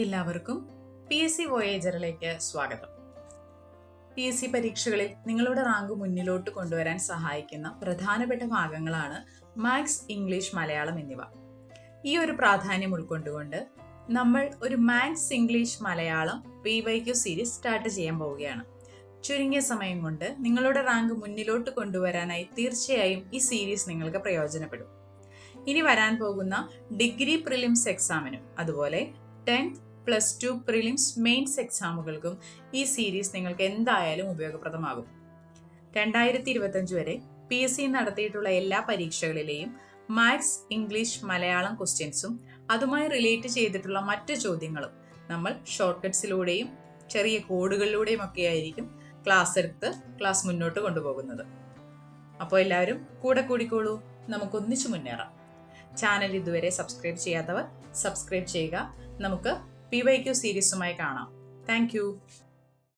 എല്ലാവർക്കും PSC വോയേജറിലേക്ക് സ്വാഗതം. PSC പരീക്ഷകളിൽ നിങ്ങളുടെ റാങ്ക് മുന്നിലോട്ട് കൊണ്ടുവരാൻ സഹായിക്കുന്ന പ്രധാനപ്പെട്ട ഭാഗങ്ങളാണ് മാത്സ്, ഇംഗ്ലീഷ്, മലയാളം എന്നിവ. ഈ ഒരു പ്രാധാന്യം ഉൾക്കൊണ്ടുകൊണ്ട് നമ്മൾ ഒരു maths, English, Malayalam PYQ series start ചെയ്യാൻ പോവുകയാണ്. ചുരുങ്ങിയ സമയം കൊണ്ട് നിങ്ങളുടെ റാങ്ക് മുന്നിലോട്ട് കൊണ്ടുവരാനായി തീർച്ചയായും ഈ സീരീസ് നിങ്ങൾക്ക് പ്രയോജനപ്പെടും. ഇനി വരാൻ പോകുന്ന ഡിഗ്രി പ്രിലിംസ് എക്സാമിനും അതുപോലെ 10th +2 പ്രിലിംസ് മെയിൻസ് എക്സാമുകൾക്കും ഈ സീരീസ് നിങ്ങൾക്ക് എന്തായാലും ഉപയോഗപ്രദമാകും. 2025 വരെ PSC നടത്തിയിട്ടുള്ള എല്ലാ പരീക്ഷകളിലെയും മാത്സ്, ഇംഗ്ലീഷ്, മലയാളം ക്വസ്റ്റ്യൻസും അതുമായി റിലേറ്റ് ചെയ്തിട്ടുള്ള മറ്റു ചോദ്യങ്ങളും നമ്മൾ ഷോർട്ട് കട്ട്സിലൂടെയും ചെറിയ കോഡുകളിലൂടെയും ഒക്കെ ആയിരിക്കും ക്ലാസ് മുന്നോട്ട് കൊണ്ടുപോകുന്നത്. അപ്പോൾ എല്ലാവരും കൂടെ കൂടിക്കോളൂ, നമുക്കൊന്നിച്ചു മുന്നേറാം. ചാനൽ ഇതുവരെ സബ്സ്ക്രൈബ് ചെയ്യാത്തവർ സബ്സ്ക്രൈബ് ചെയ്യുക. നമുക്ക് PYQ സീരീസുമായി കാണാം. താങ്ക്